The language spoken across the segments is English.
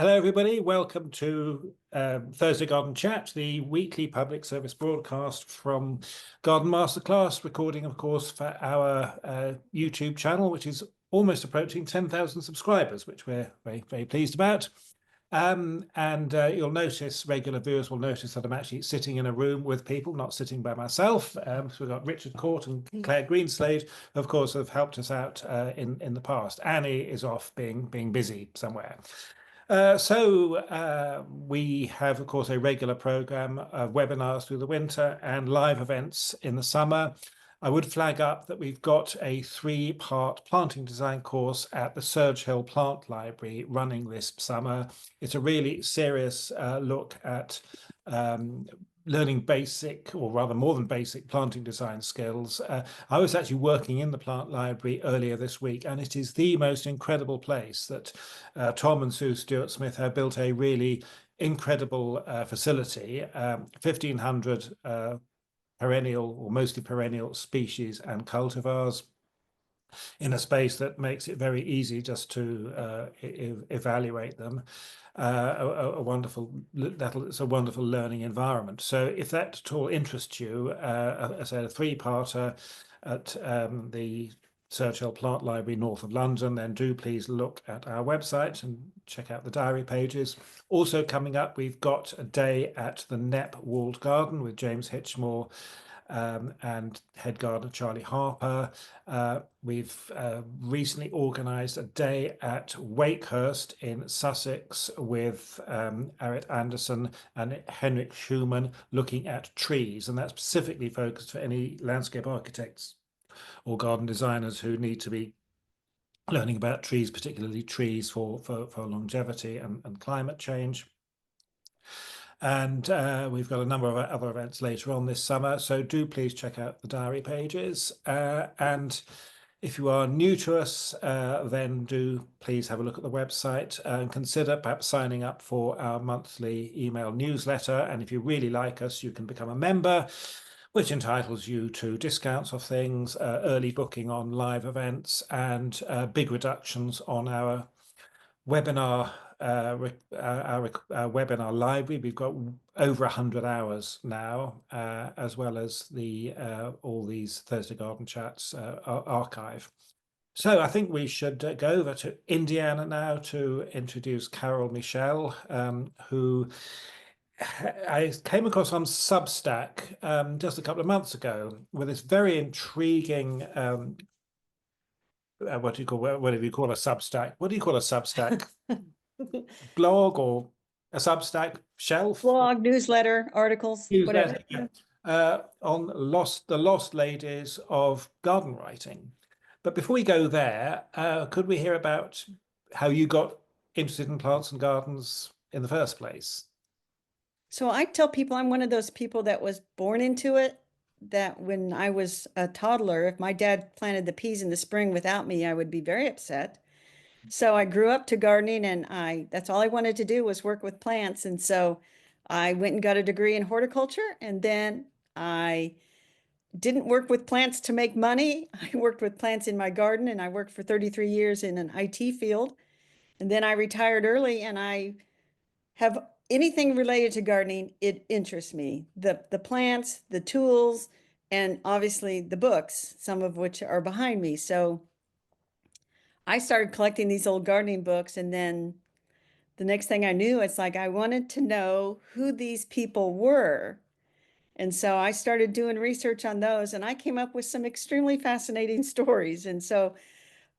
Hello, everybody. Welcome to Thursday Garden Chat, the weekly public service broadcast from Garden Masterclass, recording, of course, for our YouTube channel, which is almost approaching 10,000 subscribers, which we're very, very pleased about. You'll notice, regular viewers will notice that I'm actually sitting in a room with people, not sitting by myself. So we've got Richard Court and Claire Greenslade, of course, have helped us out in the past. Annie is off being busy somewhere. We have, of course, a regular program of webinars through the winter and live events in the summer. I would flag up that we've got a 3-part planting design course at the Surge Hill Plant Library running this summer. It's a really serious look at learning basic, or rather more than basic, planting design skills. I was actually working in the plant library earlier this week, and it is the most incredible place that Tom and Sue Stewart Smith have built a really incredible facility, 1,500 perennial or mostly perennial species and cultivars in a space that makes it very easy just to evaluate them. It's a wonderful learning environment. So if that at all interests you, as I said, a 3-parter at the Surge Hill Plant Library north of London, then do please look at our website and check out the diary pages. Also coming up, we've got a day at the Knepp Walled Garden with James Hitchmore and head gardener Charlie Harper. We've recently organised a day at Wakehurst in Sussex with Arit Anderson and Henrik Schumann looking at trees, and that's specifically focused for any landscape architects or garden designers who need to be learning about trees, particularly trees for longevity and climate change. And we've got a number of other events later on this summer, so do please check out the diary pages. And if you are new to us, then do please have a look at the website and consider perhaps signing up for our monthly email newsletter. And if you really like us, you can become a member, which entitles you to discounts of things, early booking on live events, and big reductions on our webinar webinar library. We've got over 100 hours now, as well as the all these Thursday Garden Chats archive. So I think we should go over to Indiana now to introduce Carol Michel, who I came across on Substack just a couple of months ago with this very intriguing what do you call a Substack? What do you call a Substack? Blog or a Substack shelf? Blog, newsletter, articles, whatever. On the lost ladies of garden writing. But before we go there, could we hear about how you got interested in plants and gardens in the first place? So I tell people I'm one of those people that was born into it, that when I was a toddler, if my dad planted the peas in the spring without me, I would be very upset. So I grew up to gardening, and that's all I wanted to do was work with plants. And so I went and got a degree in horticulture, and then I didn't work with plants to make money. I worked with plants in my garden, and I worked for 33 years in an IT field. And then I retired early, and I have anything related to gardening, it interests me. The plants, the tools, and obviously the books, some of which are behind me. So I started collecting these old gardening books, and then the next thing I knew, it's like I wanted to know who these people were. And so I started doing research on those, and I came up with some extremely fascinating stories. And so,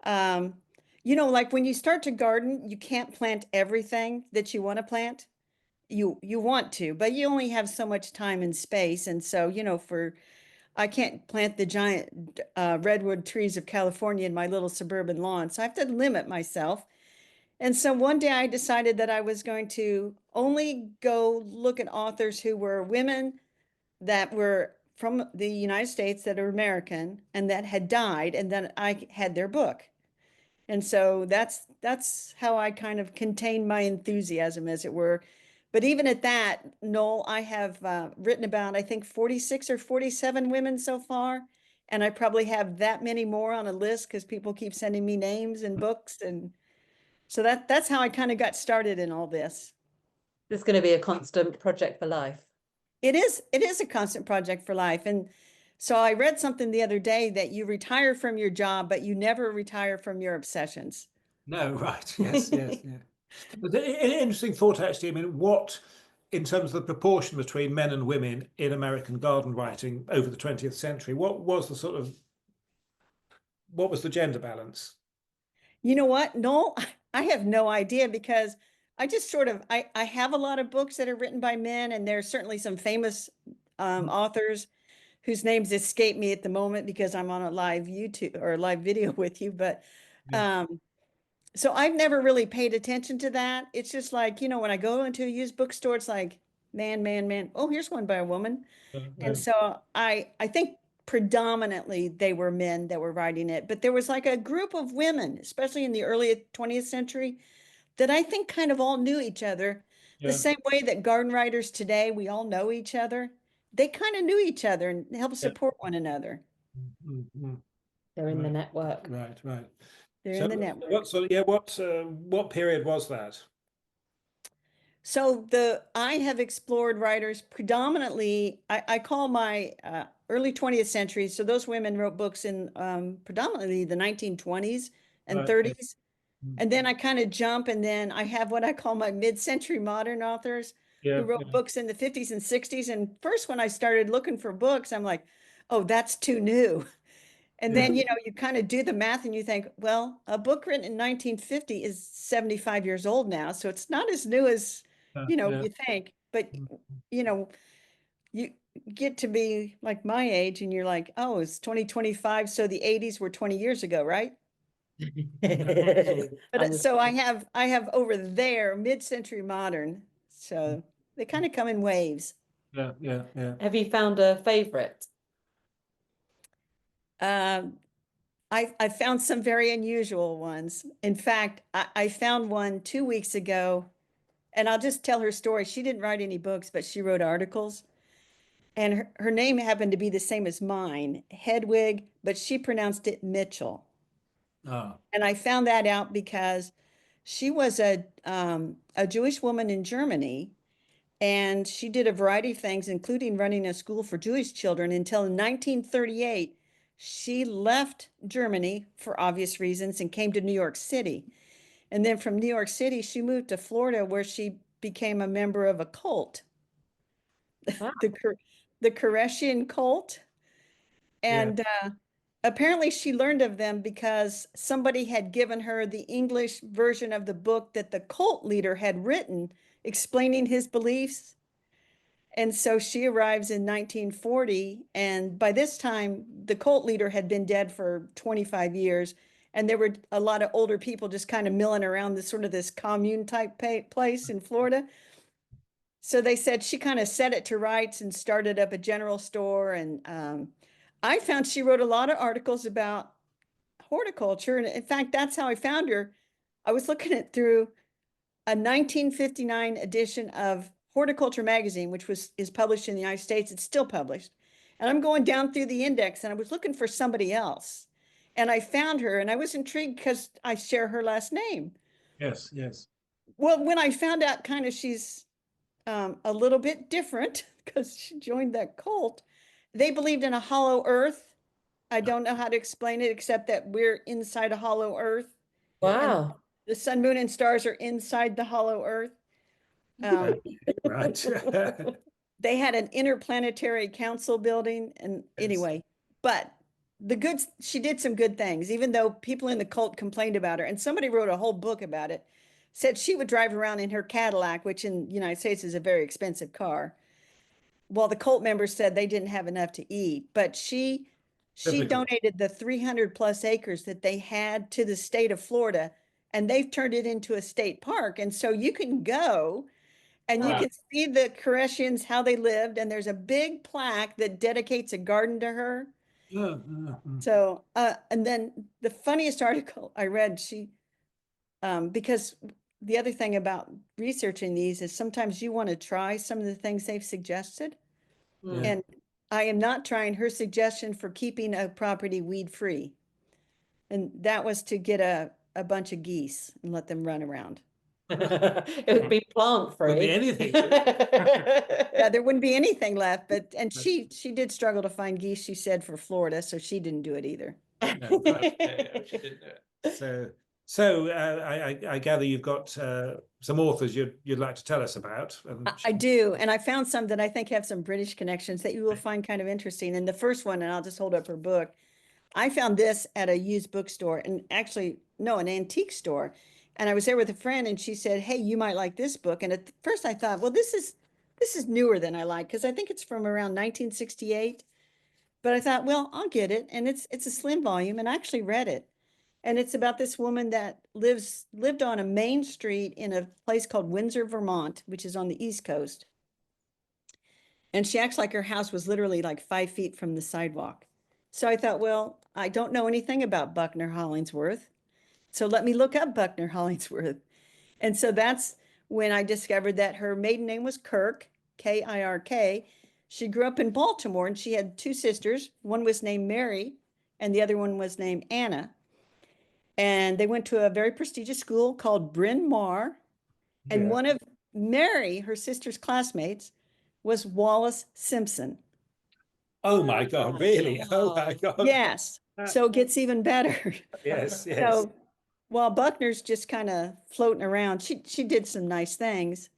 like when you start to garden, you can't plant everything that you want to plant. You want to, but you only have so much time and space. And so, I can't plant the giant redwood trees of California in my little suburban lawn. So I have to limit myself. And so one day I decided that I was going to only go look at authors who were women that were from the United States, that are American and that had died, and then I had their book. And so that's how I kind of contained my enthusiasm, as it were. But even at that, Noel, I have written about, I think, 46 or 47 women so far. And I probably have that many more on a list because people keep sending me names and books. And So that's how I kind of got started in all this. It's going to be a constant project for life. It is a constant project for life. And so I read something the other day that you retire from your job, but you never retire from your obsessions. No, right. Yes, yes, yeah. But an interesting thought, actually. I mean, what, in terms of the proportion between men and women in American garden writing over the 20th century, what was the gender balance? You know what? No, I have no idea because I just sort of I have a lot of books that are written by men, and there's certainly some famous authors whose names escape me at the moment because I'm on a live YouTube or live video with you. But Yeah. so I've never really paid attention to that. It's just like, when I go into a used bookstore, it's like man, man, man. Oh, here's one by a woman. And so I think predominantly they were men that were writing it, but there was like a group of women, especially in the early 20th century, that I think kind of all knew each other. The Yeah. same way that garden writers today, we all know each other. They kind of knew each other and helped support one another. Mhm. They're in the Right. network. Right, right. They're So in the network. what period was that? So I have explored writers predominantly, I call my early 20th century. So those women wrote books in predominantly the 1920s and Right. 30s. Mm. And then I kind of jump, and then I have what I call my mid-century modern authors Yeah, who wrote yeah, books in the 50s and 60s. And first, when I started looking for books, I'm like, oh, that's too new. And yeah, then, you kind of do the math and you think, well, a book written in 1950 is 75 years old now. So it's not as new as, yeah. you think. But, Mm. you know, you get to be like my age and you're like, oh, it's 2025. So the 80s were 20 years ago, right? But so I have over there mid-century modern. So they kind of come in waves. Yeah, yeah, yeah. Have you found a favorite? Um, I found some very unusual ones. In fact, I found one 2 weeks ago, and I'll just tell her story. She didn't write any books, but she wrote articles. And her name happened to be the same as mine, Hedwig, but she pronounced it Mitchell. Ah, And I found that out because she was a Jewish woman in Germany, and she did a variety of things, including running a school for Jewish children until in 1938. She left Germany for obvious reasons and came to New York City. And then from New York City, she moved to Florida where she became a member of a cult, Wow. the Koreshian cult. yeah. And apparently she learned of them because somebody had given her the English version of the book that the cult leader had written explaining his beliefs. And so she arrives in 1940, and by this time, the cult leader had been dead for 25 years, and there were a lot of older people just kind of milling around this commune type place in Florida. So they said she kind of set it to rights and started up a general store. And I found she wrote a lot of articles about horticulture. And in fact, that's how I found her. I was looking at through a 1959 edition of Horticulture Magazine, which is published in the United States. It's still published. And I'm going down through the index and I was looking for somebody else. And I found her and I was intrigued because I share her last name. Yes, yes. Well, when I found out kind of she's a little bit different because she joined that cult, they believed in a hollow earth. I don't know how to explain it except that we're inside a hollow earth and Wow. the sun, moon, and stars are inside the hollow earth. Right. They had an interplanetary council building, and Yes. anyway, but she did some good things, even though people in the cult complained about her. And somebody wrote a whole book about it, said she would drive around in her Cadillac, which in the United States is a very expensive car. Well, the cult members said they didn't have enough to eat, but she Biblical. donated the 300 plus acres that they had to the state of Florida, and they've turned it into a state park. And so you can go and you Wow. can see the Koreshians, how they lived, and there's a big plaque that dedicates a garden to her. So, and then the funniest article I read, because the other thing about researching these is sometimes you want to try some of the things they've suggested. Yeah. And I am not trying her suggestion for keeping a property weed free. And that was to get a bunch of geese and let them run around. It would be plant free. Wouldn't be anything. Yeah, there wouldn't be anything left, but and she did struggle to find geese, she said, for Florida, so she didn't do it either. No, right, yeah, she didn't do it. So I gather you've got some authors you'd like to tell us about. And I do, and I found some that I think have some British connections that you will find kind of interesting. And the first one, and I'll just hold up her book, I found this at a used bookstore, and actually, no, an antique store. And I was there with a friend, and she said, "Hey, you might like this book." And at first I thought, well, this is newer than I like, because I think it's from around 1968. But I thought, well, I'll get it. And it's a slim volume, and I actually read it. And it's about this woman that lived on a main street in a place called Windsor, Vermont, which is on the East Coast. And she acts like her house was literally like 5 feet from the sidewalk. So I thought, well, I don't know anything about Buckner Hollingsworth, so let me look up Buckner Hollingsworth. And so that's when I discovered that her maiden name was Kirk, Kirk. She grew up in Baltimore, and she had two sisters. One was named Mary, and the other one was named Anna. And they went to a very prestigious school called Bryn Mawr. And Yeah. one of Mary, her sister's classmates, was Wallace Simpson. Oh my God, really? Oh my God. Yes. So it gets even better. Yes, yes. So while Buckner's just kind of floating around, she did some nice things.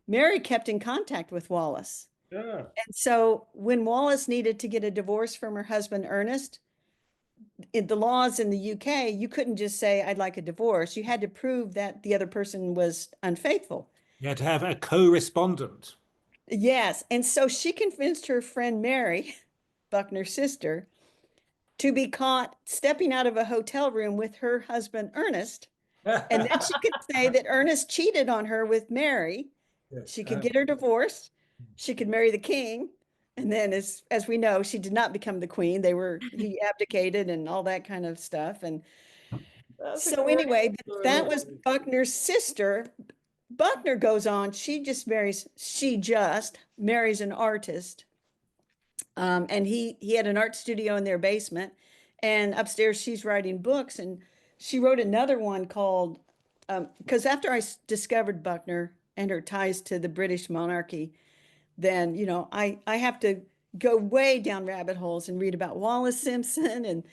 Mary kept in contact with Wallace. Yeah. And so when Wallace needed to get a divorce from her husband, Ernest, in the laws in the UK, you couldn't just say, "I'd like a divorce." You had to prove that the other person was unfaithful. You had to have a co-respondent. Yes. And so she convinced her friend Mary, Buckner's sister, to be caught stepping out of a hotel room with her husband, Ernest. And then she could say that Ernest cheated on her with Mary. Yes. She could get her divorce. She could marry the king. And then, as we know, she did not become the queen. He abdicated and all that kind of stuff. And so anyway, that was Buckner's sister. Buckner goes on. She just marries an artist. And he had an art studio in their basement, and upstairs she's writing books. And she wrote another one called, because after I discovered Buckner and her ties to the British monarchy, then, I have to go way down rabbit holes and read about Wallace Simpson.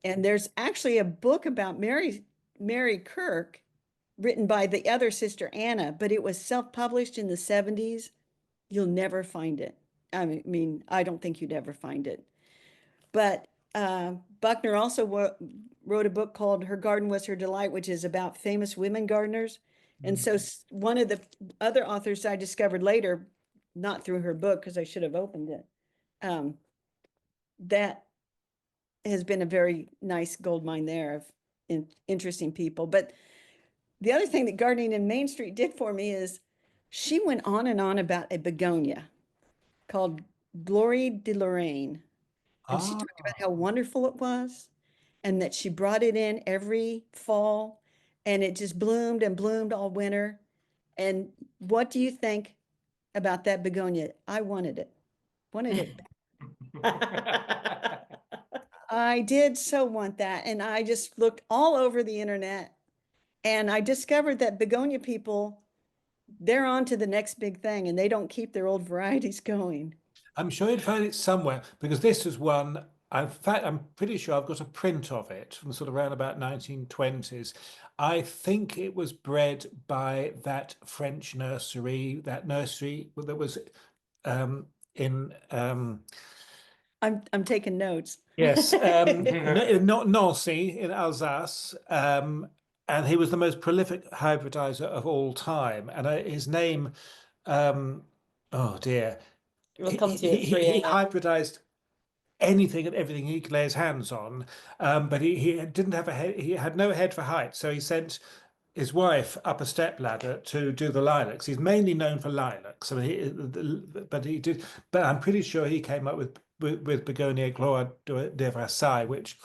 And there's actually a book about Mary Kirk written by the other sister, Anna, but it was self-published in the 70s. You'll never find it. I mean, I don't think you'd ever find it. But Buckner also wrote a book called Her Garden Was Her Delight, which is about famous women gardeners. And so one of the other authors I discovered later, not through her book, because I should have opened it, that has been a very nice gold mine there of interesting people. But the other thing that Gardening in Main Street did for me is she went on and on about a begonia called Glory de Lorraine. And she talked about how wonderful it was, and that she brought it in every fall, and it just bloomed and bloomed all winter. And what do you think about that begonia? I wanted it. I did so want that. And I just looked all over the internet, and I discovered that begonia people, they're on to the next big thing, and they don't keep their old varieties going. I'm sure you'd find it somewhere, because this is one, in fact, I'm pretty sure I've got a print of it from sort of around about 1920s. I think it was bred by that French nursery, that was in I'm taking notes. yes, not Nancy in Alsace, and he was the most prolific hybridizer of all time. And his name, oh dear, We'll come to he it. hybridized anything and everything he could lay his hands on, but he didn't have a head. He had no head for height, so he sent his wife up a step ladder to do the lilacs. He's mainly known for lilacs, but he did. But I'm pretty sure he came up with Begonia Gloire de Versailles, which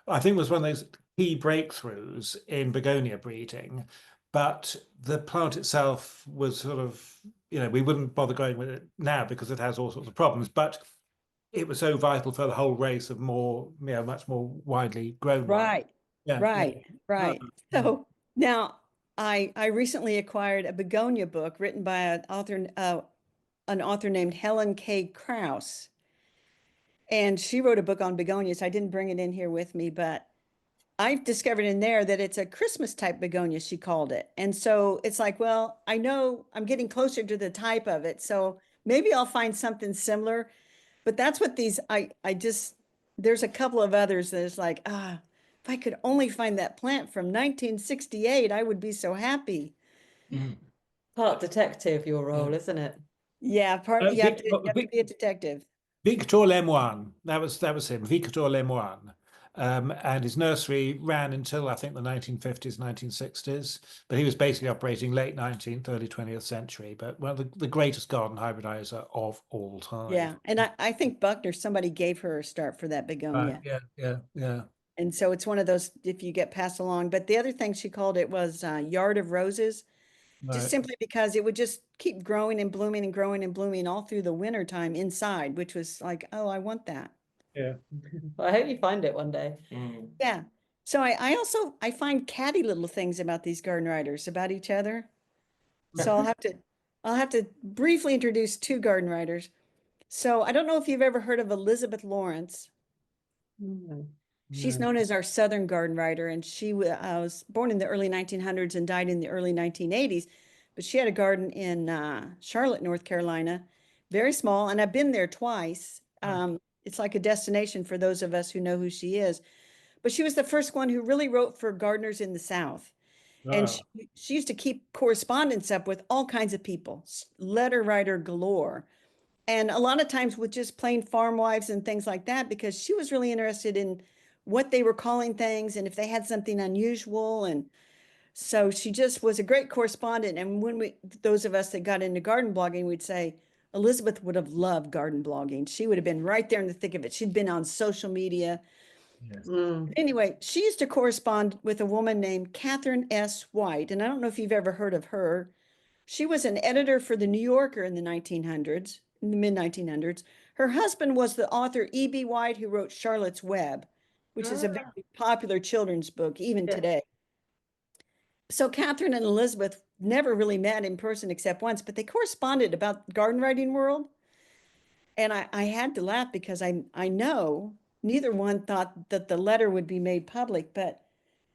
I think was one of those key breakthroughs in begonia breeding. But the plant itself was sort of, we wouldn't bother going with it now because it has all sorts of problems. But it was so vital for the whole race of much more widely grown ones. Right. Yeah. Right, right. yeah. So now I recently acquired a begonia book written by an author named Helen K. Krauss. And she wrote a book on begonias. I didn't bring it in here with me, but I've discovered in there that it's a Christmas type begonia, she called it. And so it's like, well, I know I'm getting closer to the type of it. So maybe I'll find something similar. But that's what these, I just, there's a couple of others that is like, if I could only find that plant from 1968, I would be so happy. Part detective, your role, isn't it? Yeah, you have to be a detective. Victor Lemoine, that was him, Victor Lemoine. And his nursery ran until I think the 1950s, 1960s, but he was basically operating late 19th, early 20th century, but one of the greatest garden hybridizer of all time. Yeah, and I think Buckner, somebody gave her a start for that begonia. Yeah. And so it's one of those, if you get passed along. But the other thing she called it was Yard of Roses, just Right. simply because it would just keep growing and blooming and growing and blooming all through the winter time inside, which was like, oh, I want that. Yeah. I hope you find it one day. Yeah. So I also, I find catty little things about these garden writers, about each other. So I'll have to briefly introduce two garden writers. So I don't know if you've ever heard of Elizabeth Lawrence. She's known as our Southern garden writer, and she was born in the early 1900s and died in the early 1980s. But she had a garden in Charlotte, North Carolina, very small, and I've been there twice. It's like a destination for those of us who know who she is. But she was the first one who really wrote for gardeners in the South. And Wow. she used to keep correspondence up with all kinds of people, letter writer galore. And a lot of times with just plain farm wives and things like that, because she was really interested in what they were calling things and if they had something unusual. And so she just was a great correspondent. And when those of us that got into garden blogging, we'd say, Elizabeth would have loved garden blogging. She would have been right there in the thick of it. She'd been on social media. Yes. Anyway, she used to correspond with a woman named Catherine S. White. And I don't know if you've ever heard of her. She was an editor for the New Yorker in the 1900s, in the mid 1900s. Her husband was the author E.B. White, who wrote Charlotte's Web, which is a very popular children's book even today. So Catherine and Elizabeth never really met in person except once, but they corresponded about garden writing world. And I had to laugh because I know neither one thought that the letter would be made public, but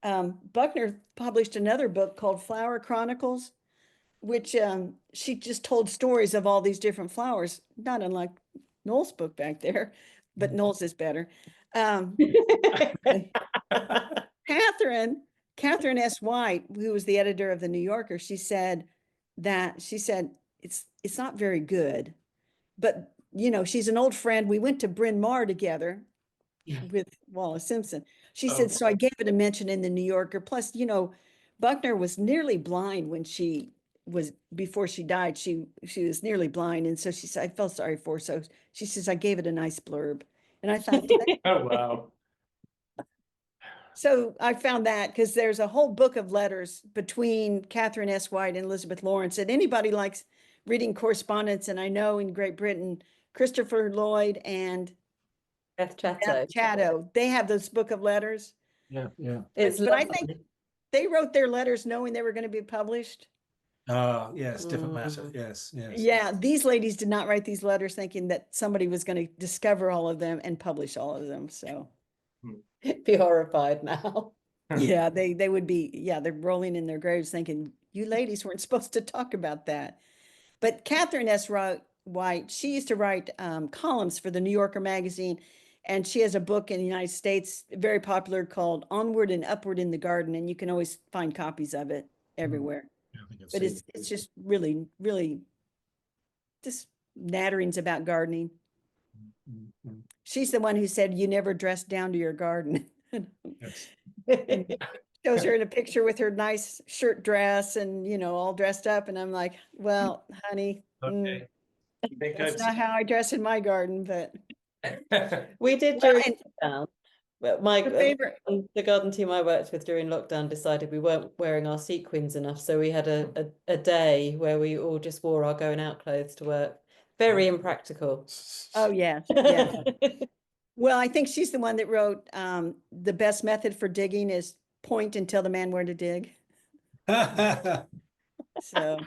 Buckner published another book called Flower Chronicles, which she just told stories of all these different flowers, not unlike Noel's book back there, but Noel's is better. Catherine S. White, who was the editor of the New Yorker, she said it's not very good, but she's an old friend. We went to Bryn Mawr together with Wallace Simpson. She said, so I gave it a mention in the New Yorker. Plus, Buckner was nearly blind when before she died, she was nearly blind. And so she said, I felt sorry for her. So she says, I gave it a nice blurb. And I thought, Oh, wow. so I found that because there's a whole book of letters between Catherine S. White and Elizabeth Lawrence, and anybody likes reading correspondence. And I know in Great Britain, Christopher Lloyd and Beth Chatto, they have this book of letters. Yeah. It's but I think they wrote their letters knowing they were going to be published. Yes, different matter. Yes. Yeah, these ladies did not write these letters thinking that somebody was going to discover all of them and publish all of them. So be horrified now. yeah, they would be, they're rolling in their graves thinking, you ladies weren't supposed to talk about that. But Catherine S. White, she used to write columns for the New Yorker magazine, and she has a book in the United States, very popular, called Onward and Upward in the Garden, and you can always find copies of it everywhere. But it's just really, really just natterings about gardening. She's the one who said, you never dress down to your garden. Shows her in a picture with her nice shirt dress and, all dressed up. And I'm like, well, honey, that's not how I dress in my garden, but. We did Well, during lockdown. But the garden team I worked with during lockdown decided we weren't wearing our sequins enough. So we had a day where we all just wore our going out clothes to work. Very impractical. Oh, yeah. Well, I think she's the one that wrote the best method for digging is point and tell the man where to dig. So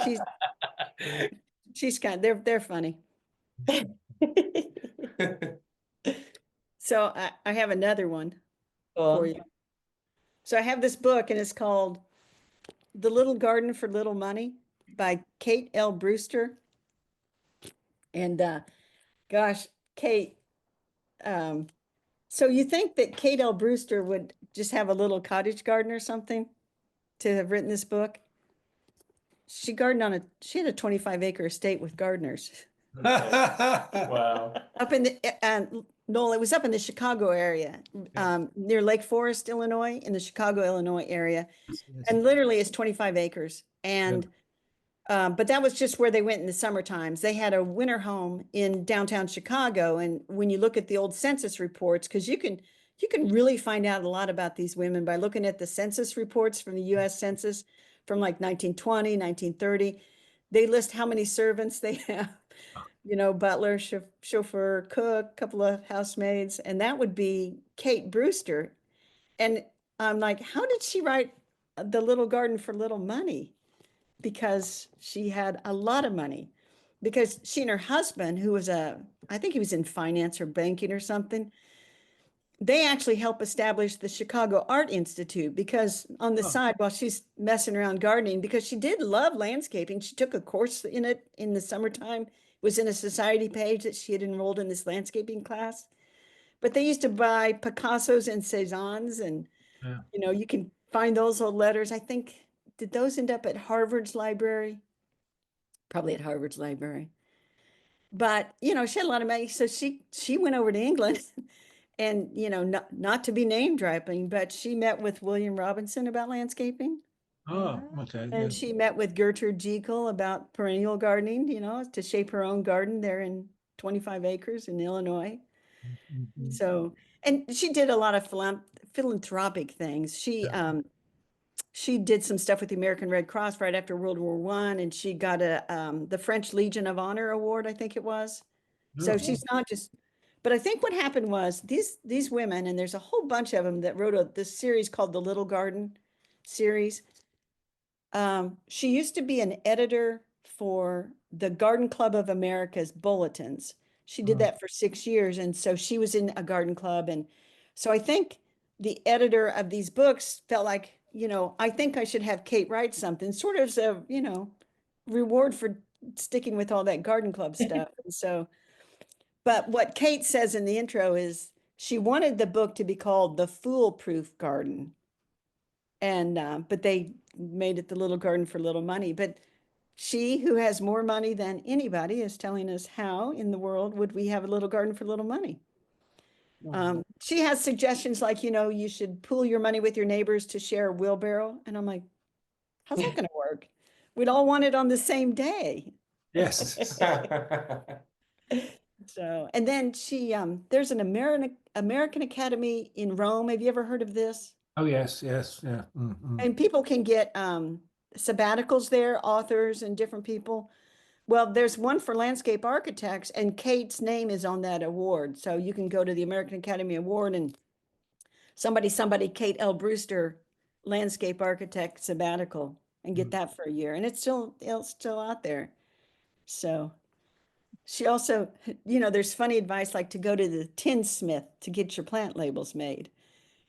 she's they're funny. So I have another one for you. So I have this book, and it's called The Little Garden for Little Money by Kate L. Brewster. And gosh, Kate, so you think that Kate L. Brewster would just have a little cottage garden or something to have written this book? She gardened she had a 25-acre estate with gardeners. Wow. Up in the, Noel, it was up in the Chicago area, near Lake Forest, Illinois, in the Chicago, Illinois area. Yes. And literally it's 25 acres. And, but that was just where they went in the summer times. They had a winter home in downtown Chicago. And when you look at the old census reports, because you can really find out a lot about these women by looking at the census reports from the US Census from like 1920, 1930. They list how many servants they have, you know, butler, chauffeur, cook, couple of housemaids, and that would be Kate Brewster. And I'm like, how did she write The Little Garden for Little Money? Because she had a lot of money. Because she and her husband, who was I think he was in finance or banking or something, they actually helped establish the Chicago Art Institute, because on the side, while she's messing around gardening, because she did love landscaping, she took a course in it in the summertime. It was in a society page that she had enrolled in this landscaping class. But they used to buy Picassos and Cezannes, and you know, you can find those old letters. I think, did those end up at Harvard's library? Probably at Harvard's library. But you know, she had a lot of money, so she went over to England. And, you know, not to be name dropping, but she met with William Robinson about landscaping. Oh, okay. And she met with Gertrude Jekyll about perennial gardening, you know, to shape her own garden there in 25 acres in Illinois. So, and she did a lot of philanthropic things. She did some stuff with the American Red Cross right after World War I, and she got the French Legion of Honor Award, I think it was. So she's not just, but I think what happened was these women, and there's a whole bunch of them that wrote this series called the Little Garden series. She used to be an editor for the Garden Club of America's bulletins. She did that for 6 years, and so she was in a garden club. And so I think the editor of these books felt like, you know, I think I should have Kate write something, sort of as a, you know, reward for sticking with all that garden club stuff. And so, but what Kate says in the intro is she wanted the book to be called The Foolproof Garden. And, but they made it The Little Garden for Little Money. But she, who has more money than anybody, is telling us how in the world would we have a little garden for little money. She has suggestions like, you know, you should pool your money with your neighbors to share a wheelbarrow. And I'm like, how's that going to work? We'd all want it on the same day. Yes. So, and then she, there's an American Academy in Rome. Have you ever heard of this? Oh, yes, yes, yeah. And people can get sabbaticals there, authors and different people. Well, there's one for landscape architects, and Kate's name is on that award. So you can go to the American Academy Award and somebody, Kate L. Brewster, landscape architect sabbatical, and get that for a year. And it's still out there. So she also, you know, there's funny advice like to go to the tinsmith to get your plant labels made.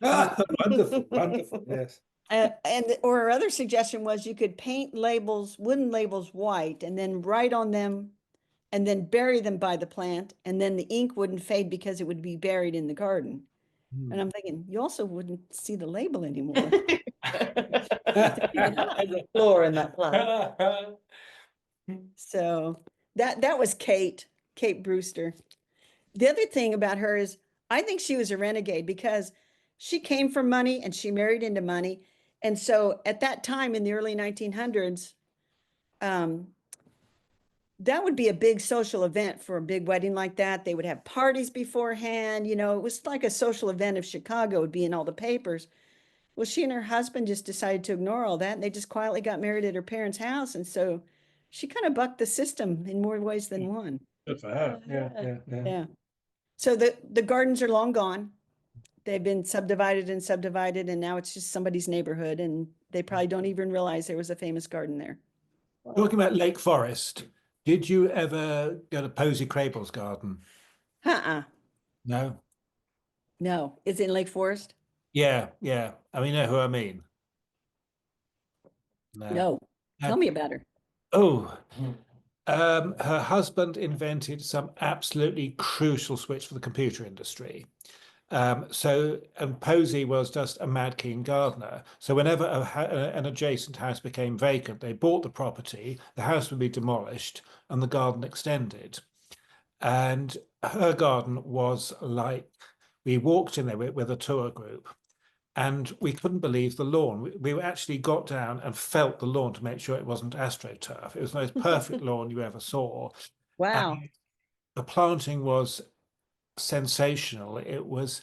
Wonderful, wonderful, yes. Or her other suggestion was you could paint wooden labels white, and then write on them and then bury them by the plant, and then the ink wouldn't fade because it would be buried in the garden. And I'm thinking, you also wouldn't see the label anymore. There's a flaw in that plan. So that was Kate Brewster. The other thing about her is I think she was a renegade because she came from money and she married into money. And so at that time in the early 1900s, that would be a big social event for a big wedding like that. They would have parties beforehand. You know, it was like a social event of Chicago would be in all the papers. Well, she and her husband just decided to ignore all that, and they just quietly got married at her parents' house. And so she kind of bucked the system in more ways than one. Good for her. Yeah. Yeah. So the gardens are long gone, they've been subdivided and subdivided, and now it's just somebody's neighborhood, and they probably don't even realize there was a famous garden there. Talking about Lake Forest, did you ever go to Posey Crable's garden? No? No. Is it in Lake Forest? Yeah, yeah. I mean, you know who I mean? No. Tell me about her. Oh, her husband invented some absolutely crucial switch for the computer industry. And Posey was just a mad keen gardener. So whenever an adjacent house became vacant, they bought the property, the house would be demolished, and the garden extended. And her garden was like, we walked in there with a tour group, and we couldn't believe the lawn. We actually got down and felt the lawn to make sure it wasn't AstroTurf. It was the most perfect lawn you ever saw. Wow. And the planting was sensational. It was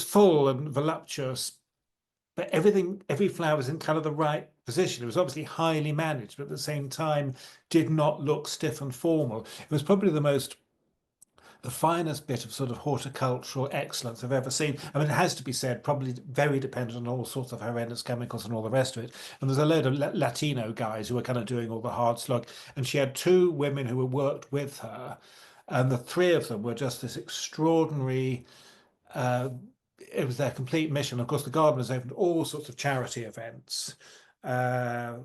full and voluptuous, but every flower was in kind of the right position. It was obviously highly managed, but at the same time did not look stiff and formal. It was probably the finest bit of sort of horticultural excellence I've ever seen. I mean, it has to be said, probably very dependent on all sorts of horrendous chemicals and all the rest of it. And there's a load of Latino guys who were kind of doing all the hard slog. And she had two women who worked with her, and the three of them were just this extraordinary. It was their complete mission. Of course, the garden has opened all sorts of charity events. And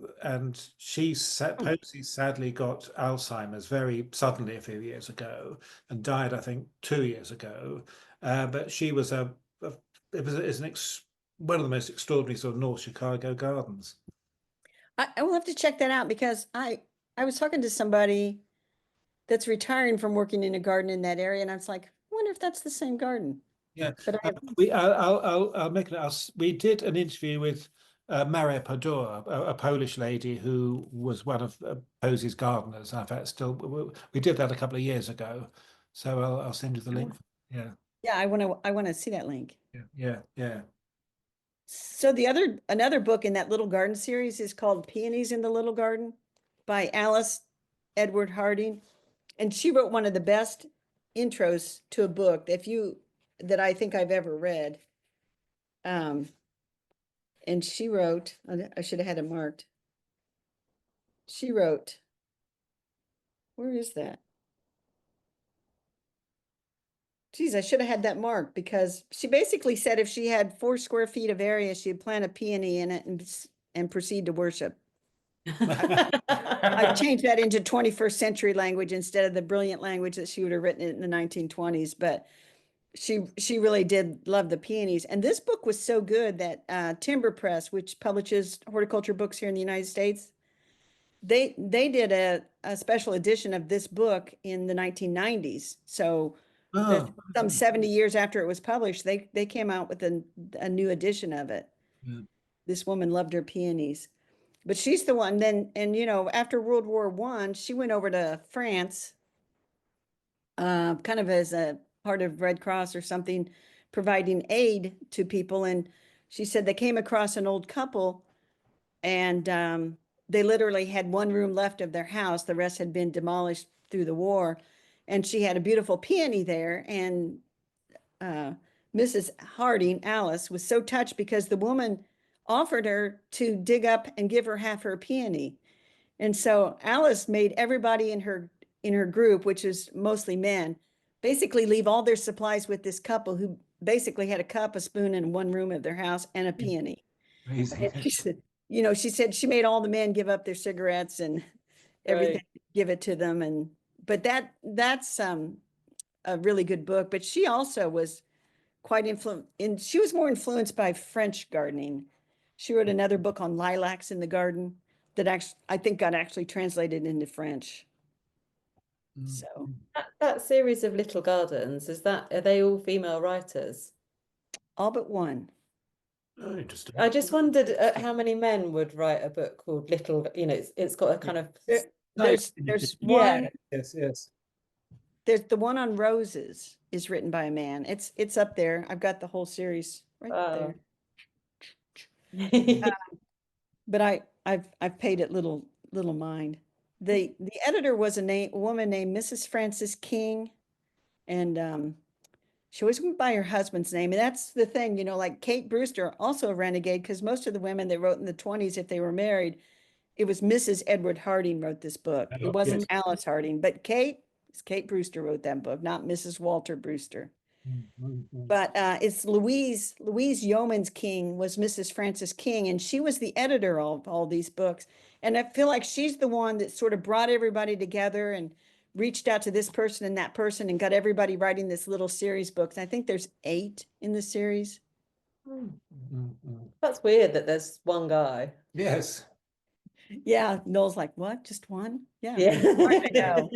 Posey sadly got Alzheimer's very suddenly a few years ago and died, I think, 2 years ago. But she was one of the most extraordinary sort of North Chicago gardens. I will have to check that out, because I was talking to somebody that's retiring from working in a garden in that area, and I was like, I wonder if that's the same garden. Yeah, but I'll make it. We did an interview with Maria Padura, a Polish lady who was one of Posey's gardeners. In fact, we did that a couple of years ago. So I'll send you the link. Yeah. Yeah, I want to see that link. Yeah. So another book in that little garden series is called Peonies in the Little Garden by Alice Edward Harding. And she wrote one of the best intros to a book that I think I've ever read. And she wrote, I should have had it marked. She wrote, where is that? Geez, I should have had that marked, because she basically said if she had 4 square feet of area, she'd plant a peony in it and proceed to worship. I've changed that into 21st century language instead of the brilliant language that she would have written in the 1920s. But she really did love the peonies. And this book was so good that Timber Press, which publishes horticulture books here in the United States, they did a special edition of this book in the 1990s. So some 70 years after it was published, they came out with a new edition of it. Yeah. This woman loved her peonies. But she's the one then, and after World War I, she went over to France, kind of as a part of Red Cross or something, providing aid to people. And she said they came across an old couple, and they literally had one room left of their house. The rest had been demolished through the war. And she had a beautiful peony there. And Mrs. Harding, Alice, was so touched because the woman offered her to dig up and give her half her peony. And so Alice made everybody in her group, which is mostly men, basically leave all their supplies with this couple who basically had a cup, a spoon in one room of their house and a peony. Amazing. She said, she said she made all the men give up their cigarettes and everything, give it to them. But that's a really good book. But she also was quite she was more influenced by French gardening. She wrote another book on lilacs in the garden that I think got actually translated into French. So that series of little gardens, are they all female writers? All but one. Oh, interesting. I just wondered how many men would write a book called Little, it's got a kind of there's one. Yes. There's the one on roses is written by a man. It's up there. I've got the whole series right there. But I've paid it little mind. The editor was a woman named Mrs. Frances King, and she always went by her husband's name. And that's the thing, you know, like Kate Brewster, also a renegade, because most of the women that wrote in the 20s, if they were married, it was Mrs. Edward Harding wrote this book. It Oh, wasn't yes. Alice Harding, but Kate Brewster wrote that book, not Mrs. Walter Brewster. But it's Louise Yeomans King was Mrs. Frances King, and she was the editor of all these books. And I feel like she's the one that sort of brought everybody together and reached out to this person and that person and got everybody writing this little series books. I think there's 8 in the series. That's weird that there's one guy. Yes. Yeah, Noel's like, what? Just one? Yeah. Yeah. I know.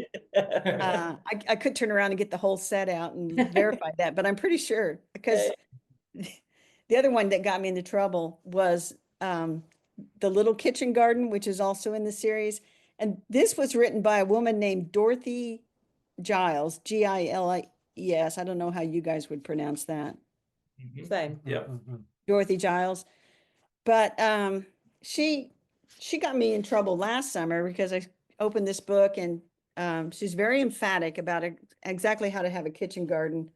I could turn around and get the whole set out and verify that, but I'm pretty sure because the other one that got me into trouble was The Little Kitchen Garden, which is also in the series. And this was written by a woman named Dorothy Giles, Giles. I don't know how you guys would pronounce that. Same. Yep. Dorothy Giles. But she got me in trouble last summer because I opened this book and she's very emphatic about exactly how to have a kitchen garden,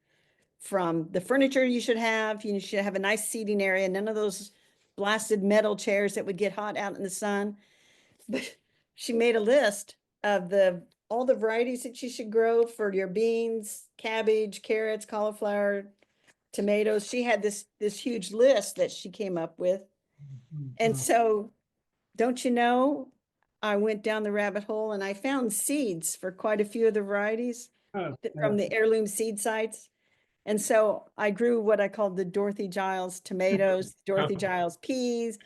from the furniture you should have a nice seating area, none of those blasted metal chairs that would get hot out in the sun. But she made a list of all the varieties that you should grow for your beans, cabbage, carrots, cauliflower, tomatoes. She had this huge list that she came up with. And so, don't you know, I went down the rabbit hole and I found seeds for quite a few of the varieties from the heirloom seed sites. And so I grew what I called the Dorothy Giles tomatoes, Dorothy Giles peas,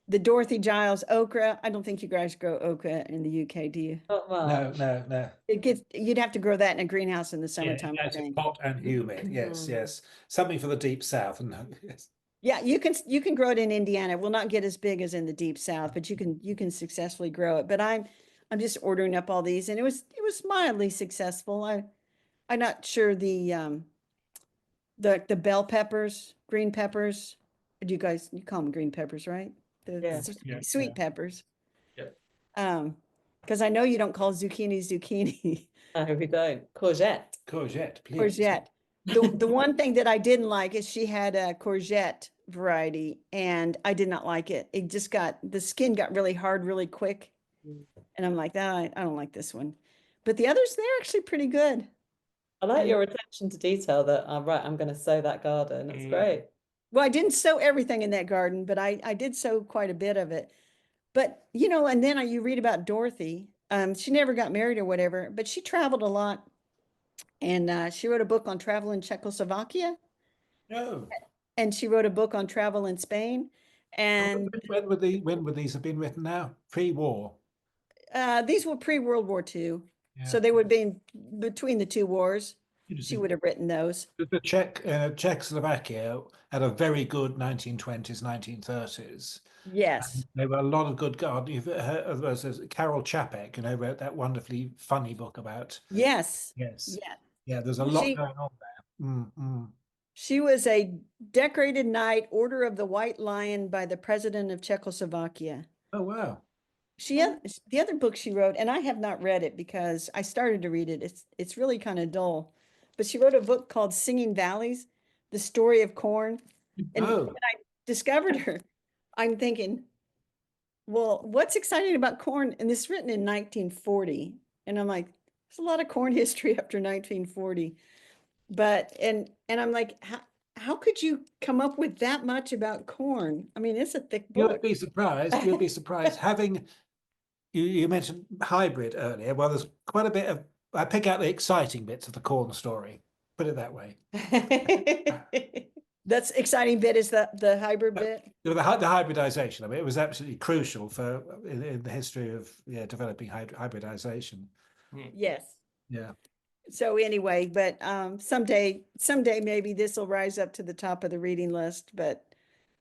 the Dorothy Giles okra. I don't think you guys grow okra in the UK, do you? Not much. No. You'd have to grow that in a greenhouse in the summertime, I It's think. hot and humid. Yes. Something for the deep south. And yes. Yeah, you can grow it in Indiana. It will not get as big as in the deep south, but you can successfully grow it. But I'm just ordering up all these, and it was mildly successful. I'm not sure the bell peppers, green peppers. Do you call them green peppers, right? The sweet peppers. Yep. Because I know you don't call zucchini zucchini. No, we don't. Courgette, please. Courgette. The one thing that I didn't like is she had a courgette variety, and I did not like it. It just the skin got really hard really quick. And I'm like, I don't like this one. But the others, they're actually pretty good. I like your attention to detail that, right, I'm going to sow that garden. It's great. Well, I didn't sow everything in that garden, but I did sow quite a bit of it. But, you know, and then you read about Dorothy. She never got married or whatever, but she traveled a lot. And she wrote a book on travel in Czechoslovakia. No. And she wrote a book on travel in Spain. And when would these have been written now? Pre-war? These were pre-World War II. Yeah. So they would have been between the two wars. She would have written those. The Czechoslovakia had a very good 1920s, 1930s. Yes. There were a lot of good garden. You've heard of Carol Chapek, wrote that wonderfully funny book about. Yes. Yes. Yeah. Yeah, there's a lot going on there. She was a decorated knight, Order of the White Lion by the President of Czechoslovakia. Oh, wow. The other book she wrote, and I have not read it because I started to read it. It's really kind of dull. But she wrote a book called Singing Valleys, The Story of Corn. And when I discovered her, I'm thinking, well, what's exciting about corn? And this is written in 1940. And I'm like, there's a lot of corn history after 1940. But, and I'm like, how could you come up with that much about corn? I mean, it's a thick book. You'll be surprised. Having, you mentioned hybrid earlier. Well, there's quite a bit of, I pick out the exciting bits of the corn story, put it that way. That's exciting bit is the hybrid bit. The hybridization. I mean, it was absolutely crucial for in the history of developing hybridization. Yes. Yeah. So anyway, but someday maybe this will rise up to the top of the reading list, but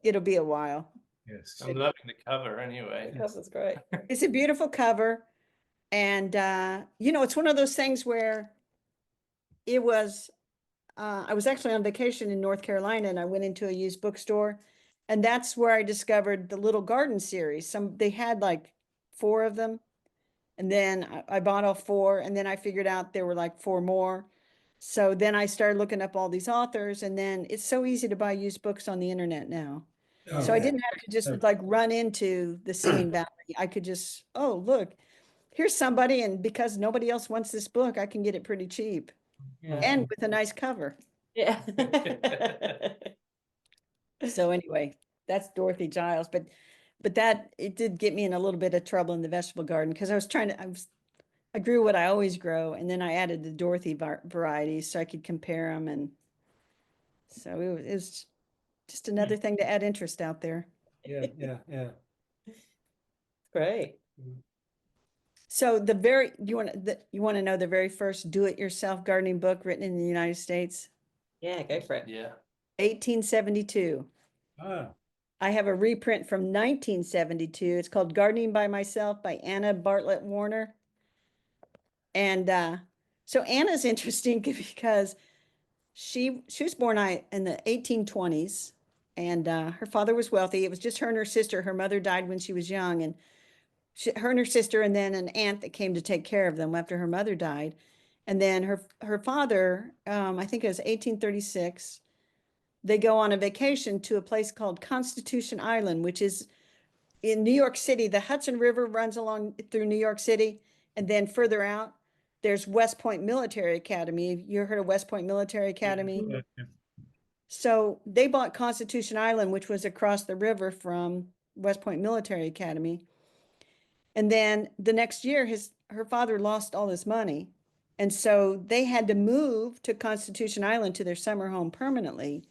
it'll be a while. Yes. I'm loving the cover anyway. The cover's great. It's a beautiful cover. And, it's one of those things where it was, I was actually on vacation in North Carolina and I went into a used bookstore, and that's where I discovered the Little Garden series. They had like 4 of them. And then I bought all 4, and then I figured out there were like 4 more. So then I started looking up all these authors, and then it's so easy to buy used books on the internet now. Oh, So I yeah. didn't have to just So- like run into the Singing Valley. I could just, oh, look, here's somebody, and because nobody else wants this book, I can get it pretty cheap Yeah. and with a nice cover. Yeah. So anyway, that's Dorothy Giles, but that it did get me in a little bit of trouble in the vegetable garden because I grew what I always grow, and then I added the Dorothy varieties so I could compare them, and so it was just another thing to add interest out there. Yeah, yeah, yeah. Great. So you want to know the very first do-it-yourself gardening book written in the United States? Yeah, go for it. Yeah. 1872. Ah, I have a reprint from 1972. It's called Gardening by Myself by Anna Bartlett Warner. And so Anna's interesting because she was born in the 1820s, and her father was wealthy. It was just her and her sister. Her mother died when she was young, and her and her sister, and then an aunt that came to take care of them after her mother died. And then her father, I think it was 1836, they go on a vacation to a place called Constitution Island, which is in New York City. The Hudson River runs along through New York City, and then further out, there's West Point Military Academy. You heard of West Point Military Academy? yeah. So they bought Constitution Island, which was across the river from West Point Military Academy. And then the next year, her father lost all his money. And so they had to move to Constitution Island to their summer home permanently.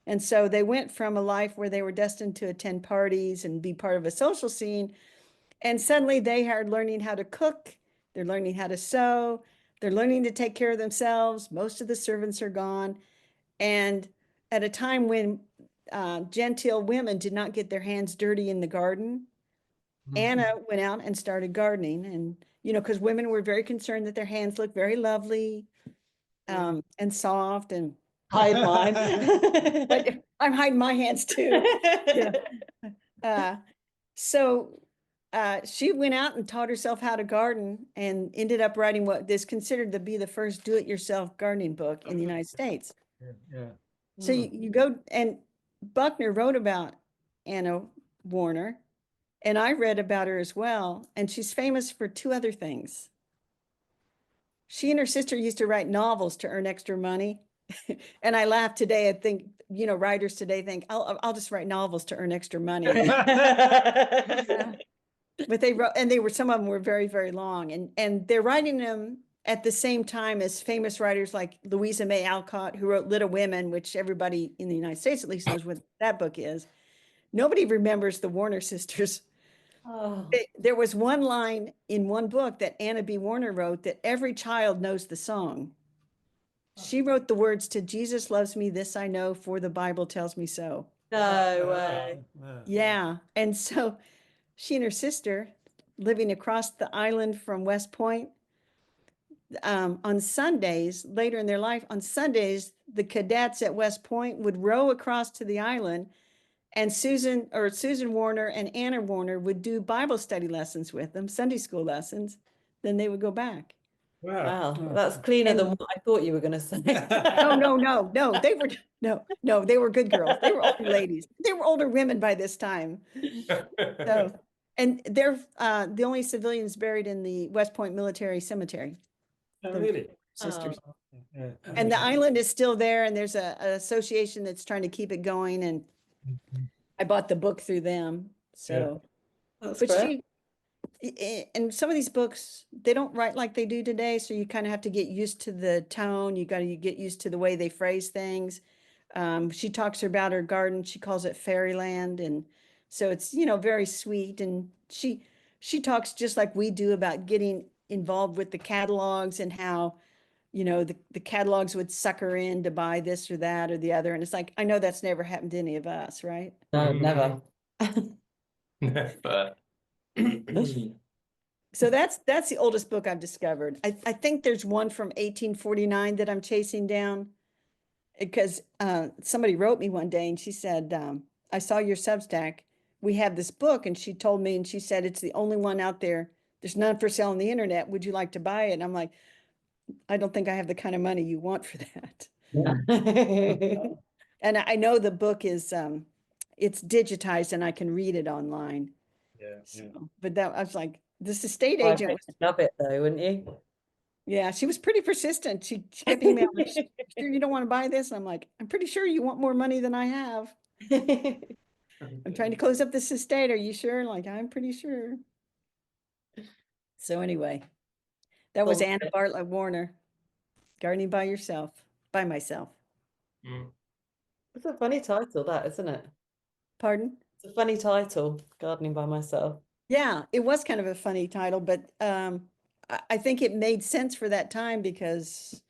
And so they went from a life where they were destined to attend parties and be part of a social scene. And suddenly they are learning how to cook. They're learning how to sew. They're learning to take care of themselves. Most of the servants are gone. And at a time when genteel women did not get their hands dirty in the garden, Anna went out and started gardening. And, because women were very concerned that their hands looked very lovely and soft and Hide mine. but I'm hiding my hands too. Yeah. So she went out and taught herself how to garden and ended up writing what is considered to be the first do-it-yourself gardening book in the United States. Yeah. So you go, and Buckner wrote about Anna Warner, and I read about her as well. And she's famous for two other things. She and her sister used to write novels to earn extra money. And I laugh today. I think, writers today think, I'll just write novels to earn extra money. Yeah. But some of them were very, very long. And they're writing them at the same time as famous writers like Louisa May Alcott, who wrote Little Women, which everybody in the United States at least knows what that book is. Nobody remembers the Warner sisters. Oh. There was one line in one book that Anna B. Warner wrote that every child knows the song. She wrote the words to Jesus Loves Me, This I Know, for the Bible Tells Me So. No way. Yeah. And so she and her sister, living across the island from West Point, on Sundays, later in their life, on Sundays, the cadets at West Point would row across to the island, and Susan Warner and Anna Warner would do Bible study lessons with them, Sunday school lessons. Then they would go back. Wow, that's cleaner than what I thought you were going to say. No. They were good girls. They were older ladies. They were older women by this time. So, and they're the only civilians buried in the West Point Military Cemetery. Oh, really? Sisters. Yeah. And the island is still there, and there's an association that's trying to keep it going. And I bought the book through them. So, That's but great. and some of these books, they don't write like they do today. So you kind of have to get used to the tone. You got to get used to the way they phrase things. She talks about her garden. She calls it fairyland. And so it's, very sweet. And she talks just like we do about getting involved with the catalogs and how, the catalogs would suck her in to buy this or that or the other. And it's like, I know that's never happened to any of us, right? No, never. Never. So that's the oldest book I've discovered. I think there's one from 1849 that I'm chasing down because somebody wrote me one day and she said, I saw your Substack. We have this book, and she told me, and she said, it's the only one out there. There's none for sale on the internet. Would you like to buy it? And I'm like, I don't think I have the kind of money you want for that. Yeah. And I know the book is, it's digitized and I can read it online. Yeah, So, but that, I was like, this estate I agent bet was, you'd love it though, wouldn't you? yeah, she was pretty persistent. She kept emailing me, sure you don't want to buy this? I'm like, I'm pretty sure you want more money than I have. I'm trying to close up this estate. Are you sure? Like, I'm pretty sure. So anyway, that was Cool. Anna Bartlett Warner, Gardening by Yourself, by myself. Mm. It's a funny title, that, isn't it? Pardon? It's a funny title, Gardening by Myself. Yeah, it was kind of a funny title, but I think it made sense for that time because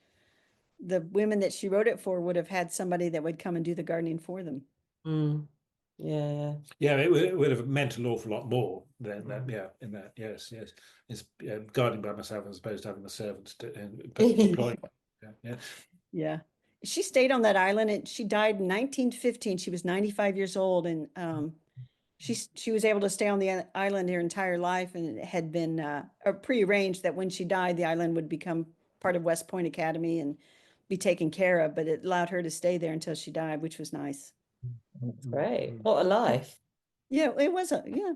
the women that she wrote it for would have had somebody that would come and do the gardening for them. Mm. Yeah, yeah. It would have meant an awful lot more than that. Yeah, in that. Yes, yes. It's gardening by myself as opposed to having the servants employed. Yeah. Yeah. She stayed on that island and she died in 1915. She was 95 years old and she was able to stay on the island her entire life, and it had been prearranged that when she died, the island would become part of West Point Academy and be taken care of, but it allowed her to stay there until she died, which was nice. That's great. What a life. Yeah, it was yeah.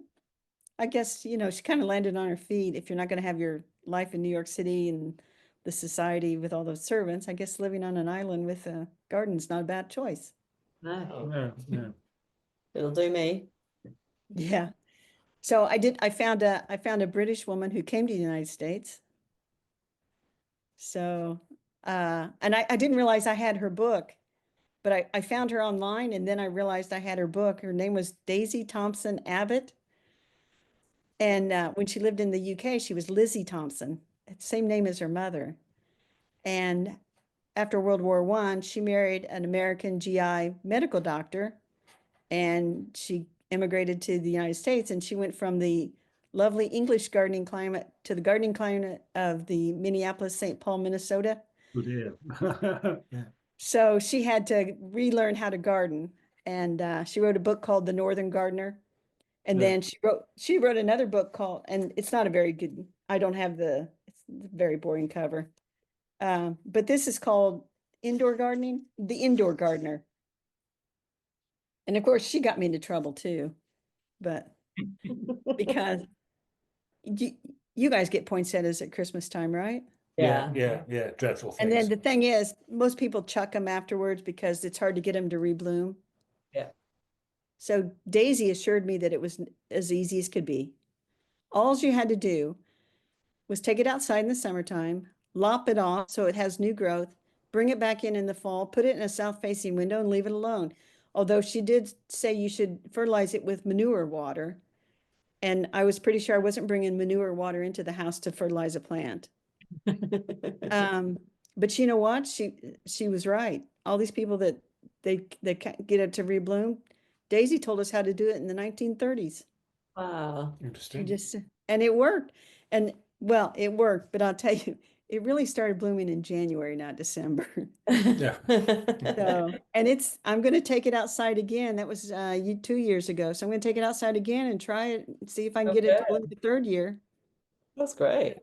I guess, you know, she kind of landed on her feet. If you're not going to have your life in New York City and the society with all those servants, I guess living on an island with a garden's not a bad choice. No, No. it'll do me. Yeah. So I found a British woman who came to the United States. So, and I didn't realize I had her book, but I found her online and then I realized I had her book. Her name was Daisy Thompson Abbott. And when she lived in the UK, she was Lizzie Thompson, same name as her mother. And after World War I, she married an American GI medical doctor and she immigrated to the United States, and she went from the lovely English gardening climate to the gardening climate of the Minneapolis, St. Paul, Minnesota. Oh dear. Yeah. So she had to relearn how to garden, and she wrote a book called The Northern Gardener. And Yeah. then she wrote another book called, and it's not a very good, I don't have it's a very boring cover. But this is called Indoor Gardening, The Indoor Gardener. And of course, she got me into trouble too, but because you guys get poinsettias at Christmas time, right? Yeah. Yeah. Dreadful And things. then the thing is, most people chuck them afterwards because it's hard to get them to rebloom. Yeah. So Daisy assured me that it was as easy as could be. All you had to do was take it outside in the summertime, lop it off so it has new growth, bring it back in the fall, put it in a south-facing window and leave it alone. Although she did say you should fertilize it with manure water. And I was pretty sure I wasn't bringing manure water into the house to fertilize a plant. But you know what? She was right. All these people that they can't get it to rebloom. Daisy told us how to do it in the 1930s. Wow. She Interesting. just, and it worked. And well, it worked, but I'll tell you, it really started blooming in January, not December. Yeah. So, and I'm going to take it outside again. That was 2 years ago. So I'm going to take it outside again and try it and see if I can get it to bloom the third year. That's great.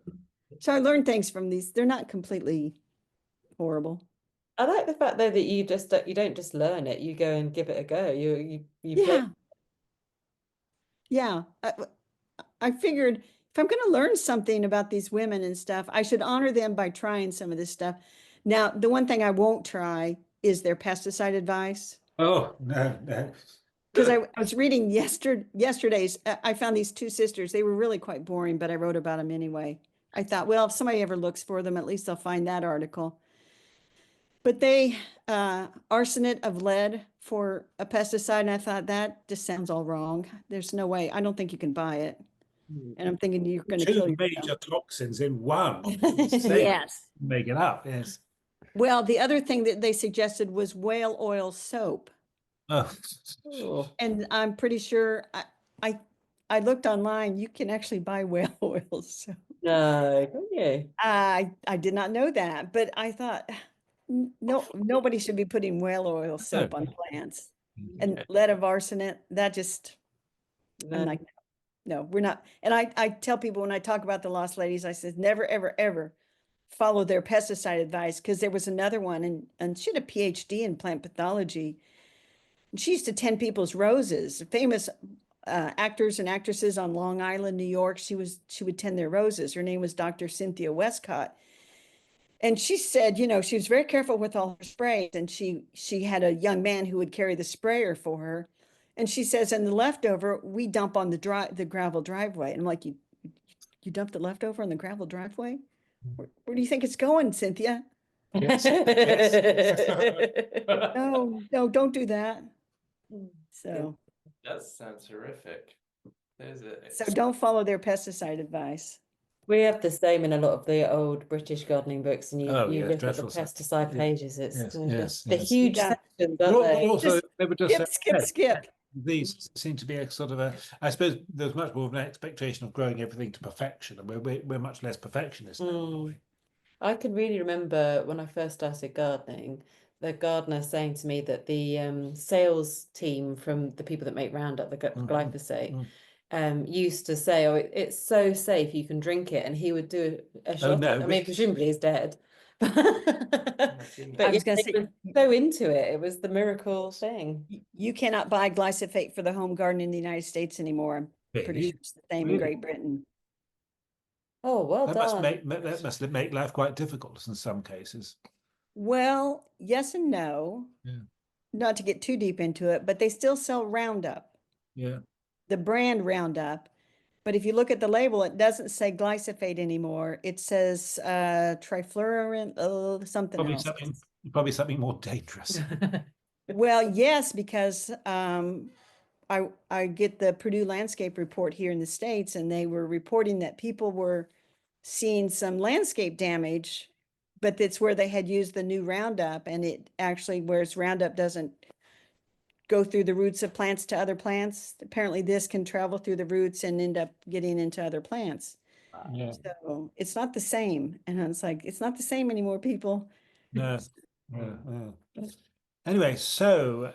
So I learned things from these. They're not completely horrible. I like the fact though that you don't just learn it, you go and give it a go. You Yeah. Yeah. I figured if I'm going to learn something about these women and stuff, I should honor them by trying some of this stuff. Now, the one thing I won't try is their pesticide advice. Oh, no. Because I was reading yesterday's, I found these two sisters. They were really quite boring, but I wrote about them anyway. I thought, well, if somebody ever looks for them, at least they'll find that article. But they arsenate of lead for a pesticide, and I thought that just sounds all wrong. There's no way. I don't think you can buy it. And I'm thinking you're going to kill Two yourself. major toxins in one. Yes. Make it up, yes. Well, the other thing that they suggested was whale oil soap. Oh. And I'm pretty sure I looked online, you can actually buy whale oil soap. No, can you? I did not know that, but I thought no, nobody should be putting whale oil soap on plants. And lead of arsenate, that just, I'm like, no, we're not. And I tell people when I talk about the Lost Ladies, I said, never, ever, ever follow their pesticide advice, because there was another one, and she had a PhD in plant pathology. And she used to tend people's roses, famous actors and actresses on Long Island, New York. She would tend their roses. Her name was Dr. Cynthia Westcott. And she said, she was very careful with all her sprays, and she had a young man who would carry the sprayer for her. And she says, and the leftover we dump on the gravel driveway. And I'm like, you dump the leftover on the gravel driveway? Where do you think it's going, Cynthia? Yes. No, don't do that. So That sounds horrific. So don't follow their pesticide advice. We have the same in a lot of the old British gardening books, and you look at the dreadful pesticide pages. It's the yes. huge Yeah. sections, But aren't they? also, they were just Skip. These seem to be a sort of I suppose there's much more of an expectation of growing everything to perfection, and we're much less perfectionist now. I can really remember when I first started gardening, the gardener saying to me that the sales team from the people that make Roundup, the glyphosate, used to say, "Oh, it's so safe, you can drink it," and he would do a shot. I mean, presumably he's dead. But I was going to say, so into it, it was the miracle thing. You cannot buy glyphosate for the home garden in the United States anymore. I'm pretty sure it's the same in Great Britain. Oh, well done. That must make life quite difficult in some cases. Well, yes and no. Yeah. Not to get too deep into it, but they still sell Roundup. Yeah. The brand Roundup. But if you look at the label, it doesn't say glyphosate anymore. It says trifluorine, something else. Probably something more dangerous. Well, yes, because I get the Purdue Landscape Report here in the States, and they were reporting that people were seeing some landscape damage, but it's where they had used the new Roundup, and it actually, whereas Roundup doesn't go through the roots of plants to other plants, apparently this can travel through the roots and end up getting into other plants. Yeah. So it's not the same. And it's like, it's not the same anymore, people. No. Anyway, so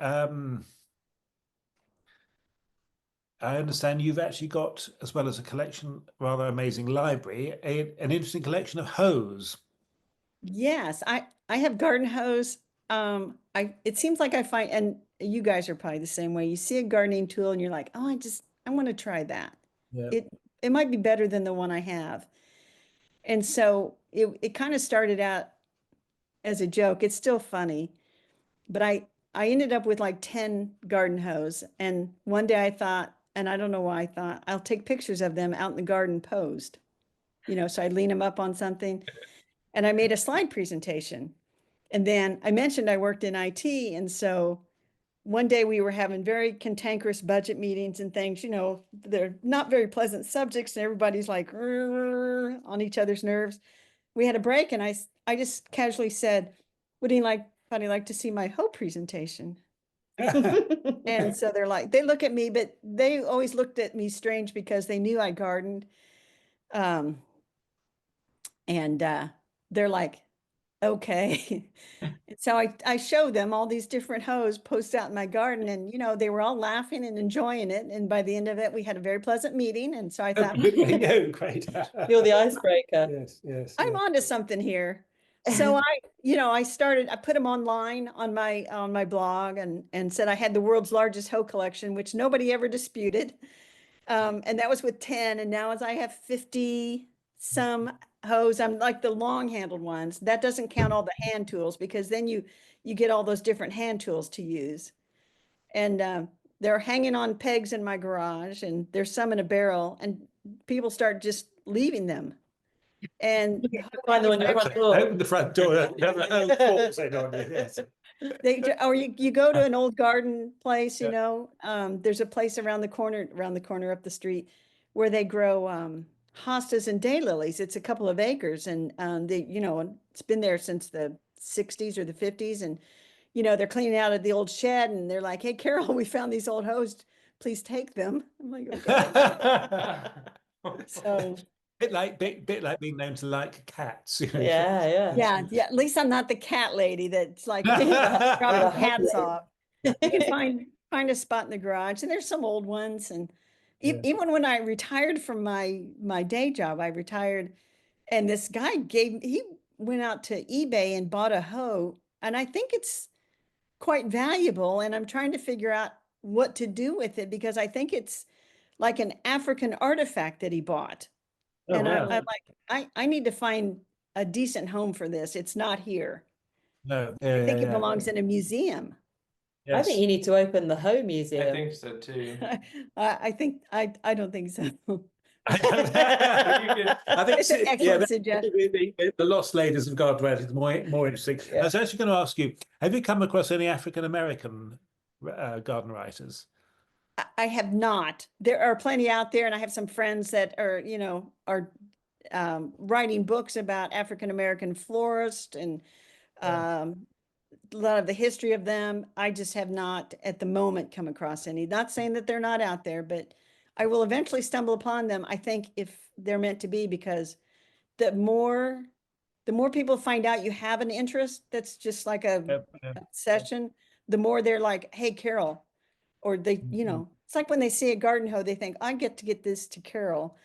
I understand you've actually got, as well as a collection, rather amazing library, an interesting collection of hose. Yes, I have garden hose. It seems like I find, and you guys are probably the same way. You see a gardening tool and you're like, oh, I want to try that. Yeah. It might be better than the one I have. And so it kind of started out as a joke. It's still funny, but I ended up with like 10 garden hose. And one day I thought, and I don't know why I thought, I'll take pictures of them out in the garden posed, so I'd lean them up on something. And I made a slide presentation. And then I mentioned I worked in IT. And so one day we were having very cantankerous budget meetings and things, they're not very pleasant subjects, and everybody's like on each other's nerves. We had a break, and I just casually said, would anybody like to see my hoe presentation? And so they look at me, but they always looked at me strange because they knew I gardened. And they're like, okay. So I showed them all these different hoes posted out in my garden, and they were all laughing and enjoying it. And by the end of it, we had a very pleasant meeting. And so I thought, great. You're the icebreaker. Yes. I'm onto something here. So I put them online on my blog and said I had the world's largest hoe collection, which nobody ever disputed. And that was with 10. And now as I have 50 some hose, I'm like the long handled ones. That doesn't count all the hand tools, because then you get all those different hand tools to use. And they're hanging on pegs in my garage, and there's some in a barrel, and people start just leaving them. And find the one in the front door. Open the front door. Or you go to an old garden place, there's a place around the corner up the street where they grow hostas and daylilies. It's a couple of acres, and it's been there since the 60s or the 50s. And they're cleaning out of the old shed, and they're like, hey, Carol, we found these old hose, please take them. I'm like, okay. So bit like being known to like cats. Yeah. At least I'm not the cat lady that's like dropping hats off. You can find a spot in the garage, and there's some old ones. And even when I retired from my day job, and this guy went out to eBay and bought a hoe, and I think it's quite valuable, and I'm trying to figure out what to do with it because I think it's like an African artifact that he bought. Oh, And wow. I'm like, I need to find a decent home for this. It's not here. No, I think it belongs in a museum. I think you need to open the home I museum. think so too. I don't think so. I think It's an excellent suggestion. the lost ladies of garden writing is more interesting. I was actually going to ask you, have you come across any African American garden writers? I have not. There are plenty out there, and I have some friends that are, writing books about African American florists and a lot of the history of them. I just have not at the moment come across any. Not saying that they're not out there, but I will eventually stumble upon them, I think, if they're meant to be, because the more people find out you have an interest that's just like a obsession, the more they're like, hey, Carol, or they, it's like when they see a garden hoe, they think, I get to get this to Carol.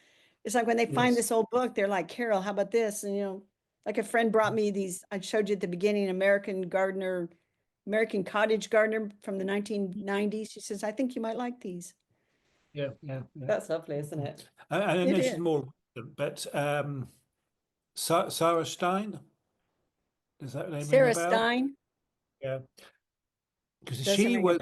It's like when they find this old book, they're like, Carol, how about this? And, like a friend brought me these, I showed you at the beginning, American Cottage Gardener from the 1990s. She says, I think you might like these. Yeah. That's lovely, isn't it? I It know she's is. more, but Sarah Stein, is that name ring a Sarah bell? Stein. Yeah, because Doesn't she ring a was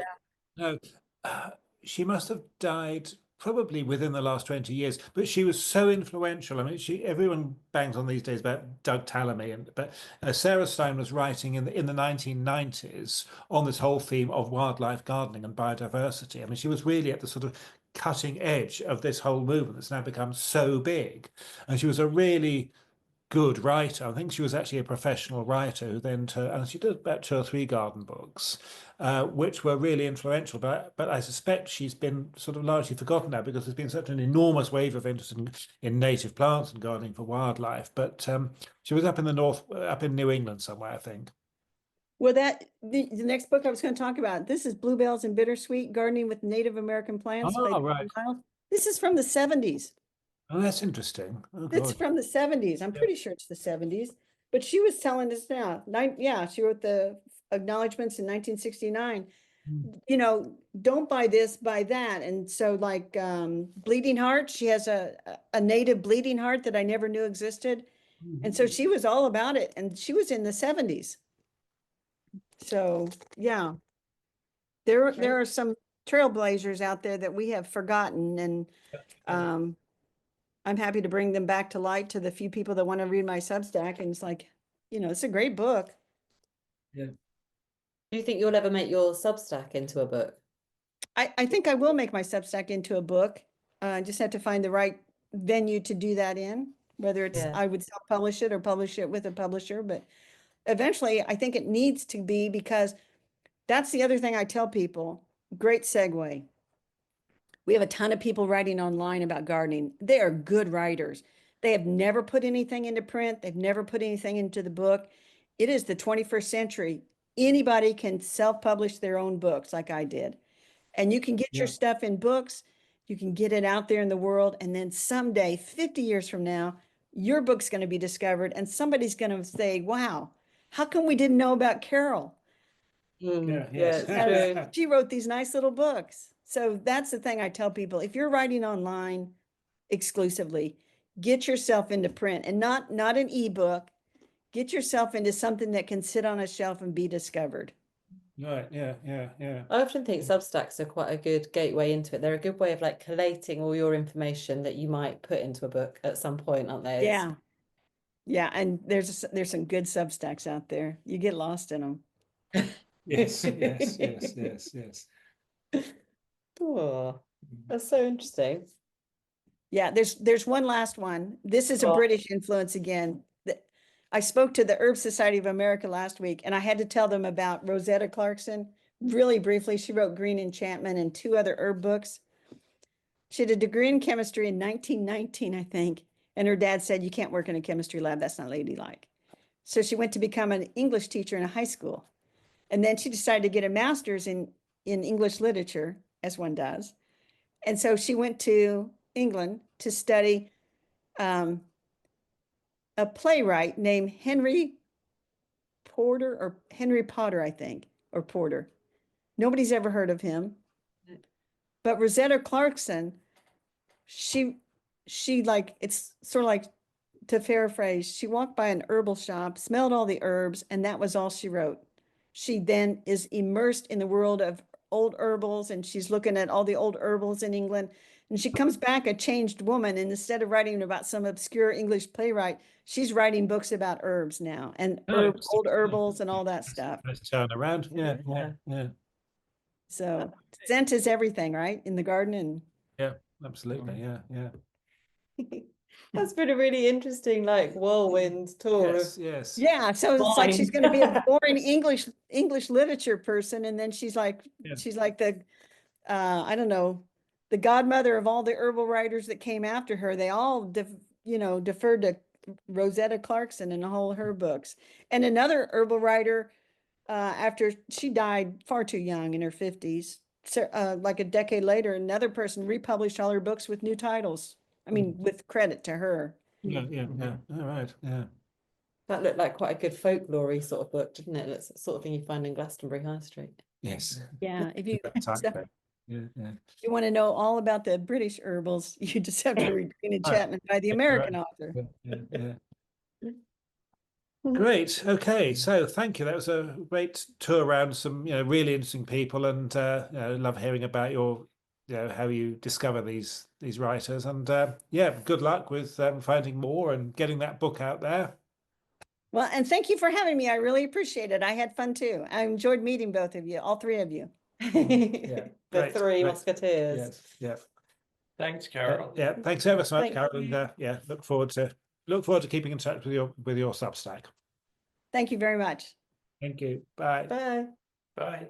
bell. no, she must have died probably within the last 20 years, but she was so influential. I mean, everyone bangs on these days about Doug Tallamy, but Sarah Stein was writing in the 1990s on this whole theme of wildlife gardening and biodiversity. I mean, she was really at the sort of cutting edge of this whole movement that's now become so big, and she was a really good writer. I think she was actually a professional writer who then and she did about 2 or 3 garden books, which were really influential. But I suspect she's been sort of largely forgotten now because there's been such an enormous wave of interest in native plants and gardening for wildlife. But she was up in the north, up in New England somewhere, I think. Well, the next book I was going to talk about, this is Bluebells and Bittersweet, Gardening with Native American Plants by Right. Giles. This is from the 70s. Oh, that's interesting. Oh, It's God. from the 70s. I'm pretty sure it's the 70s. But she was telling us now. She wrote the acknowledgments in 1969. Don't buy this, buy that. And so like Bleeding Heart, she has a native bleeding heart that I never knew existed. And so she was all about it. And she was in the 70s. So yeah, there are some trailblazers out there that we have forgotten, and I'm happy to bring them back to light to the few people that want to read my Substack. And it's like, it's a great book. Yeah. Do you think you'll ever make your Substack into a book? I think I will make my Substack into a book. I just have to find the right venue to do that in, whether it's I would self-publish it or publish it with a publisher. But eventually, I think it needs to be, because that's the other thing I tell people. Great segue. We have a ton of people writing online about gardening. They are good writers. They have never put anything into print. They've never put anything into the book. It is the 21st century. Anybody can self-publish their own books like I did. And you can get your stuff in books. You can get it out there in the world. And then someday, 50 years from now, your book's going to be discovered and somebody's going to say, wow, how come we didn't know about Carol? She wrote these nice little books. So that's the thing I tell people. If you're writing online exclusively, get yourself into print, and not an ebook. Get yourself into something that can sit on a shelf and be discovered. Right. Yeah. I often think Substacks are quite a good gateway into it. They're a good way of like collating all your information that you might put into a book at some point, aren't they? Yeah. And there's some good Substacks out there. You get lost in them. Yes. Oh, that's so interesting. Yeah, there's one last one. This is a British influence again. I spoke to the Herb Society of America last week, and I had to tell them about Rosetta Clarkson really briefly. She wrote Green Enchantment and 2 other herb books. She had a degree in chemistry in 1919, I think, and her dad said, you can't work in a chemistry lab. That's not ladylike. So she went to become an English teacher in a high school. And then she decided to get a master's in English literature, as one does. And so she went to England to study a playwright named Henry Potter, I think, or Porter. Nobody's ever heard of him. But Rosetta Clarkson, she like, it's sort of like, to paraphrase, she walked by an herbal shop, smelled all the herbs, and that was all she wrote. She then is immersed in the world of old herbals, and she's looking at all the old herbals in England. And she comes back a changed woman, and instead of writing about some obscure English playwright, she's writing books about herbs now, and old herbals and all that stuff. Let's turn around. Yeah, yeah, yeah. So scent is everything, right? In the garden. And yeah, absolutely. Yeah, yeah. That's been a really interesting, like, whirlwind tour. Yes, yes. Yeah, so it's like she's going to be a boring English literature person, and then she's like the I don't know, the godmother of all the herbal writers that came after her. They all deferred to Rosetta Clarkson and all her books. And another herbal writer, after she died far too young, in her 50s, like a decade later, another person republished all her books with new titles. I mean, with credit to her. Yeah, yeah, yeah. All right, yeah. That looked like quite a good folklore-y sort of book, didn't it? That's the sort of thing you find in Glastonbury High Street. Yes. Yeah, if you Yeah, yeah. you want to know all about the British herbals, you just have to read Green and Chapman by the American author. Yeah, yeah. Great. Okay. So thank you. That was a great tour around some, really interesting people, and love hearing about your, how you discover these writers, and yeah, good luck with finding more and getting that book out there. Well, and thank you for having me. I really appreciate it. I had fun too. I enjoyed meeting both of you, all three of you. Yeah. The three musketeers. Yes. Yeah. Thanks, Carol. Yeah. Thanks ever so much, Thank Carol. And yeah, look forward to keeping in touch with your Substack. Thank you very much. Thank you. Bye. Bye. Bye.